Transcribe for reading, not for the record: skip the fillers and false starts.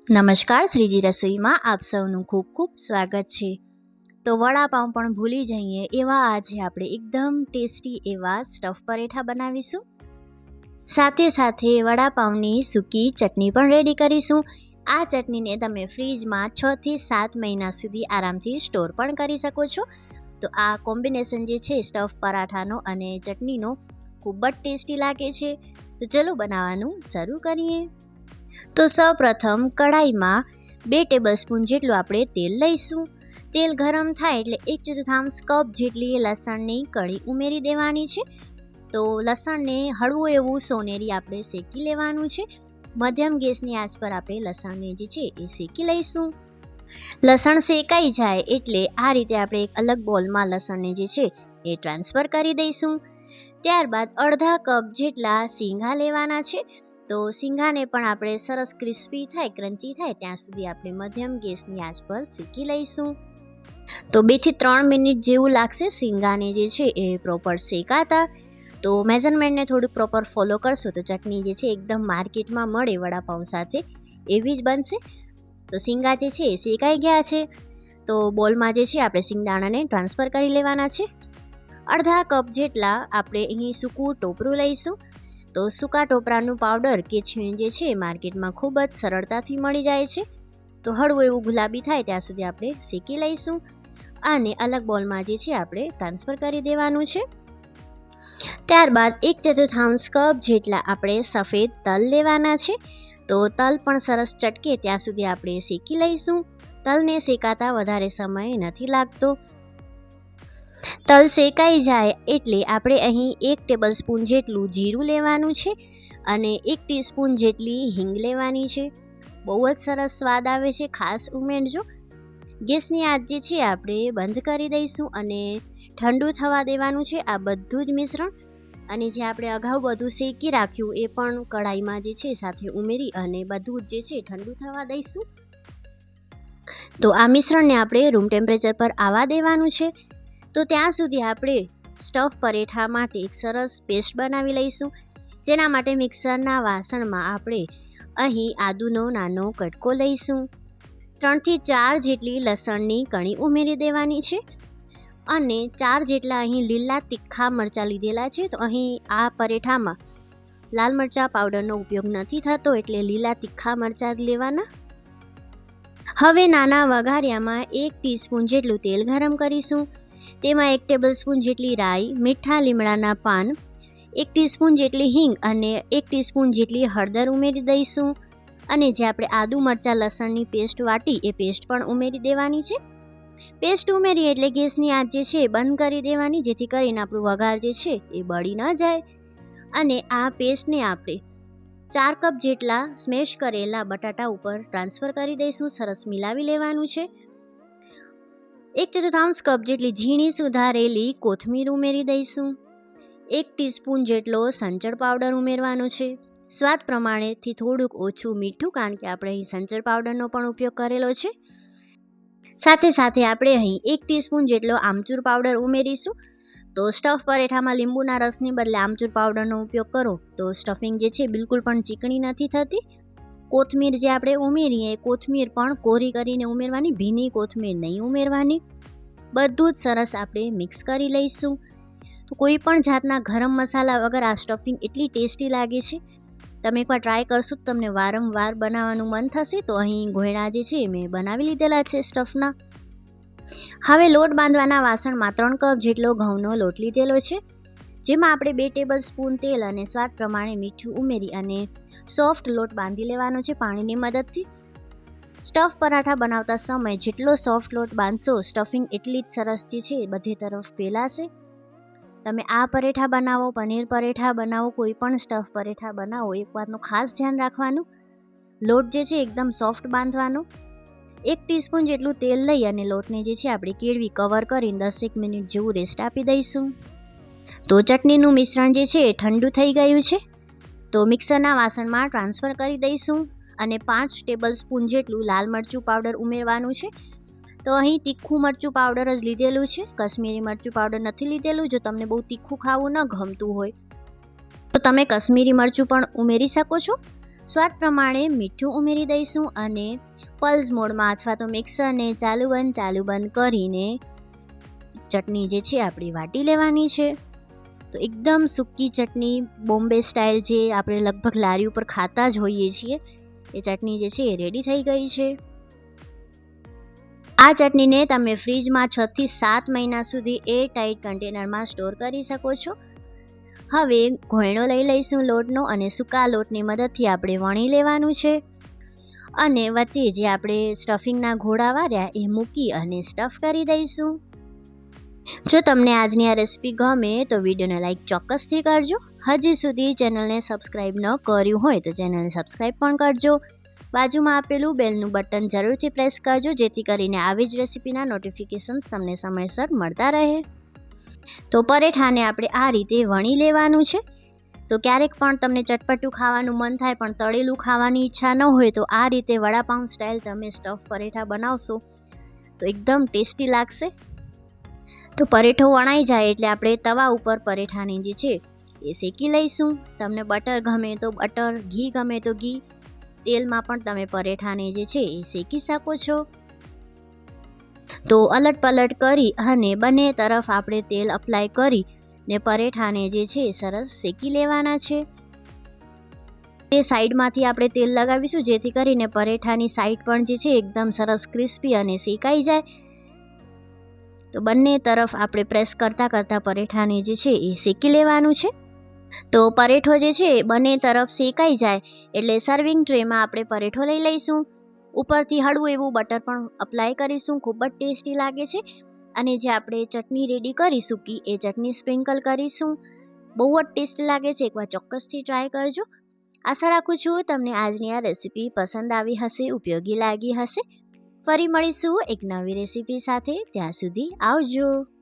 નમસ્કાર, શ્રીજી રસોઈમાં આપ સૌનું ખૂબ ખૂબ સ્વાગત છે। તો વડાપાઉં પણ ભૂલી જઈએ એવા આજે આપણે એકદમ ટેસ્ટી એવા સ્ટફ પરેઠા બનાવીશું। સાથે સાથે વડાપાઉંની સૂકી ચટણી પણ રેડી કરીશું। આ ચટણીને તમે ફ્રીજમાં 6 થી 7 મહિના સુધી આરામથી સ્ટોર પણ કરી શકો છો। તો આ કોમ્બિનેશન જે છે સ્ટફ પરાઠાનો અને ચટણીનો ખૂબ જ ટેસ્ટી લાગે છે। તો ચલો બનાવવાનું શરૂ કરીએ। તો સૌપ્રથમ કઢાઈમાં 2 ટેબલસ્પૂન જેટલું આપણે તેલ લઈશું। તેલ ગરમ થાય એટલે 1/4 કપ જેટલી લસણની કળી ઉમેરી દેવાની છે। તો લસણને હળવું એવું સોનેરી આપણે શેકી લેવાનું છે। મધ્યમ ગેસની આંચ પર આપણે લસણને જે છે એ શેકી લઈશું। લસણ શેકાઈ જાય એટલે આ રીતે આપણે એક અલગ બોલમાં લસણને જે છે એ ટ્રાન્સફર કરી દઈશું। ત્યારબાદ અડધા કપ જેટલા શીંગા લેવાના છે। તો શીંગાને પણ આપણે સરસ ક્રિસ્પી થાય, ક્રન્ચી થાય ત્યાં સુધી આપણે મધ્યમ ગેસની આંચ પર શેકી લઈશું। તો 2 થી 3 મિનિટ જેવું લાગશે શીંગાને જે છે એ પ્રોપર શેકાતા। તો મેઝરમેન્ટને થોડુંક પ્રોપર ફોલો કરશો તો ચટણી જે છે એકદમ માર્કેટમાં મળે વડાપાઉં સાથે એવી જ બનશે। તો શીંગા જે છે એ શેકાઈ ગયા છે। તો બોલમાં જે છે આપણે શીંગદાણાને ટ્રાન્સફર કરી લેવાના છે। અડધા કપ જેટલા આપણે અહીં સૂકું ટોપરું લઈશું। તો સૂકા ટોપરાનું પાવડર કે છીણ જે છે માર્કેટમાં ખૂબ જ સરળતાથી મળી જાય છે। તો હળવું એવું ગુલાબી થાય ત્યાં સુધી આપણે શેકી લઈશું અને અલગ બોલમાં જે છે આપણે ટ્રાન્સફર કરી દેવાનું છે। ત્યારબાદ 1/4 કપ જેટલા આપણે સફેદ તલ લેવાના છે। તો તલ પણ સરસ ચટકે ત્યાં સુધી આપણે શેકી લઈશું। તલને શેકાતા વધારે સમય નથી લાગતો। તલ શેકાઈ જાય એટલે આપણે અહીં 1 ટેબલસ્પૂન જેટલું જીરું લેવાનું છે અને 1 ટીસ્પૂન જેટલી હિંગ લેવાની છે। બહુ જ સરસ સ્વાદ આવે છે, ખાસ ઉમેરજો। ગેસની આંચ જે છે આપણે બંધ કરી દઈશું અને ઠંડુ થવા દેવાનું છે આ બધું જ મિશ્રણ। અને જે આપણે અગાઉ બધું શેકી રાખ્યું એ પણ કઢાઈમાં જે છે સાથે ઉમેરી અને બધું જ જે છે ઠંડુ થવા દઈશું। તો આ મિશ્રણને આપણે રૂમ ટેમ્પરેચર પર આવવા દેવાનું છે। તો ત્યાં સુધી આપણે સ્ટફ પરેઠા માટે એક સરસ પેસ્ટ બનાવી લઈશું। જેના માટે મિક્સરના વાસણમાં આપણે અહીં આદુનો નાનો કટકો લઈશું। 3 થી 4 જેટલી લસણની કણી ઉમેરી દેવાની છે અને 4 જેટલા અહીં લીલા તીખા મરચાં લીધેલા છે। તો અહીં આ પરેઠામાં લાલ મરચાં પાવડરનો ઉપયોગ નથી થતો એટલે લીલા તીખા મરચાં લેવાના। હવે નાના વઘારિયામાં 1 ટીસ્પૂન જેટલું તેલ ગરમ કરીશું। તેમાં 1 ટેબલસ્પૂન જેટલી રાઈ, મીઠા લીમડાના પાન, 1 ટીસ્પૂન જેટલી હિંગ અને 1 ટીસ્પૂન જેટલી હળદર ઉમેરી દઈશું। અને જે આપણે આદુ મરચાં લસણની પેસ્ટ વાટી એ પેસ્ટ પણ ઉમેરી દેવાની છે। પેસ્ટ ઉમેરી એટલે ગેસની આંચ જે છે બંધ કરી દેવાની, જેથી કરીને આપણું વઘાર જે છે એ બળી ન જાય। અને આ પેસ્ટને આપણે 4 કપ જેટલા સ્મેશ કરેલા બટાટા ઉપર ટ્રાન્સફર કરી દઈશું। સરસ મિલાવી લેવાનું છે। 1/4 કપ જેટલી ઝીણી સુધારેલી કોથમીર ઉમેરી દઈશું। 1 ટીસ્પૂન જેટલો સંચળ પાવડર ઉમેરવાનો છે। સ્વાદ પ્રમાણેથી થોડુંક ઓછું મીઠું, કારણ કે આપણે અહીં સંચળ પાવડરનો પણ ઉપયોગ કરેલો છે। સાથે સાથે આપણે અહીં 1 ટીસ્પૂન જેટલો આમચૂર પાવડર ઉમેરીશું। તો સ્ટફ પરેઠામાં લીંબુના રસની બદલે આમચૂર પાવડરનો ઉપયોગ કરો તો સ્ટફિંગ જે છે બિલકુલ પણ ચીકણી નથી થતી। કોથમીર જે આપણે ઉમેરીએ એ કોથમીર પણ કોરી કરીને ઉમેરવાની, ભીની કોથમીર નહીં ઉમેરવાની। બધું જ સરસ આપણે મિક્સ કરી લઈશું। તો કોઈ પણ જાતના ગરમ મસાલા વગર આ સ્ટફિંગ એટલી ટેસ્ટી લાગે છે, તમે એકવાર ટ્રાય કરશો તો તમને વારંવાર બનાવવાનું મન થશે। તો અહીં ઘોયણા જે છે મેં બનાવી લીધેલા છે સ્ટફના। હવે લોટ બાંધવાના વાસણમાં 3 કપ જેટલો ઘઉંનો લોટ લીધેલો છે, જેમાં આપણે 2 ટેબલસ્પૂન તેલ અને સ્વાદ પ્રમાણે મીઠું ઉમેરી અને સોફ્ટ લોટ બાંધી લેવાનો છે પાણીની મદદથી। સ્ટફ પરાઠા બનાવતા સમયે જેટલો સોફ્ટ લોટ બાંધશો સ્ટફિંગ એટલી જ સરસ જે છે બધી તરફ ફેલાશે। તમે આ પરેઠા બનાવો, પનીર પરેઠા બનાવો, કોઈ પણ સ્ટફ પરેઠા બનાવો, એક વાતનું ખાસ ધ્યાન રાખવાનું, લોટ જે છે એકદમ સોફ્ટ બાંધવાનો। 1 ટીસ્પૂન જેટલું તેલ લઈ અને લોટને જે છે આપણે કેળવી કવર કરીને 10 મિનિટ જેવું રેસ્ટ આપી દઈશું। તો ચટણીનું મિશ્રણ જે છે એ ઠંડુ થઈ ગયું છે। તો મિક્સરના વાસણમાં ટ્રાન્સફર કરી દઈશું અને 5 ટેબલસ્પૂન જેટલું લાલ મરચું પાવડર ઉમેરવાનું છે। તો અહીં તીખું મરચું પાવડર જ લીધેલું છે, કશ્મીરી મરચું પાવડર નથી લીધેલું। જો તમને બહુ તીખું ખાવું ન ગમતું હોય તો તમે કશ્મીરી મરચું પણ ઉમેરી શકો છો। સ્વાદ પ્રમાણે મીઠું ઉમેરી દઈશું અને પલ્સ મોડમાં અથવા તો મિક્સરને ચાલુ બંધ કરીને ચટણી જે છે આપણી વાટી લેવાની છે. તો એકદમ સૂકી ચટણી બોમ્બે સ્ટાઇલ જે આપણે લગભગ લારી ઉપર ખાતા જ હોઈએ છીએ એ ચટણી જે છે એ રેડી થઈ ગઈ છે. આ ચટણીને તમે ફ્રીજમાં 6 થી 7 મહિના સુધી એરટાઇટ કન્ટેનરમાં સ્ટોર કરી શકો છો. હવે ઘોયણો લઈ લઈશું લોટનો અને સૂકા લોટની મદદથી આપણે વણી લેવાનું છે અને વચ્ચે જે આપણે સ્ટફિંગના ઘોડા વાર્યા એ મૂકી અને સ્ટફ કરી દઈશું. જો તમને આજની આ રેસીપી ગમે તો વિડીયોને લાઈક ચોક્કસથી કરજો. હજી સુધી ચેનલને સબસ્ક્રાઈબ ન કર્યું હોય તો ચેનલને સબસ્ક્રાઈબ પણ કરજો. બાજુમાં આપેલું બેલનું બટન જરૂરથી પ્રેસ કરજો જેથી કરીને આવી જ રેસીપીના નોટિફિકેશન્સ તમને સમયસર મળતા રહે. તો પરેઠાને આપણે આ રીતે વણી લેવાનું છે. તો ક્યારેક પણ તમને ચટપટું ખાવાનું મન થાય પણ તળેલું ખાવાની ઈચ્છા ન હોય તો આ રીતે વડાપાઉં સ્ટાઇલ તમે સ્ટફ પરેઠા બનાવશો તો એકદમ ટેસ્ટી લાગશે. તો પરેઠો વણાઈ જાય એટલે આપણે તવા ઉપર પરેઠાને જે છે એ શેકી લઈશું. તમને બટર ગમે તો બટર, ઘી ગમે તો ઘી, તેલમાં પણ તમે પરેઠાને જે છે એ શેકી શકો છો. તો અલટ પલટ કરી અને બંને તરફ આપણે તેલ અપ્લાય કરી ને પરેઠાને જે છે સરસ શેકી લેવાના છે. તે સાઈડમાંથી આપણે તેલ લગાવીશું જેથી કરીને પરેઠાની સાઈડ પણ જે છે એકદમ સરસ ક્રિસ્પી અને શેકાઈ જાય. તો બંને તરફ આપણે પ્રેસ કરતાં પરેઠાને જે છે એ શેકી લેવાનું છે. તો પરેઠો જે છે બંને તરફ શેકાઈ જાય એટલે સર્વિંગ ટ્રેમાં આપણે પરેઠો લઈ લઈશું. ઉપરથી હળવું એવું બટર પણ અપ્લાય કરીશું. ખૂબ જ ટેસ્ટી લાગે છે. અને જે આપણે ચટણી રેડી કરીશું કે એ ચટણી સ્પ્રિંકલ કરીશું. બહુ જ ટેસ્ટી લાગે છે. એકવાર ચોક્કસથી ટ્રાય કરજો. આશા રાખું છું તમને આજની આ રેસીપી પસંદ આવી હશે, ઉપયોગી લાગી હશે. ફરી મળીશું એક નવી રેસીપી સાથે. ત્યાં સુધી આવજો.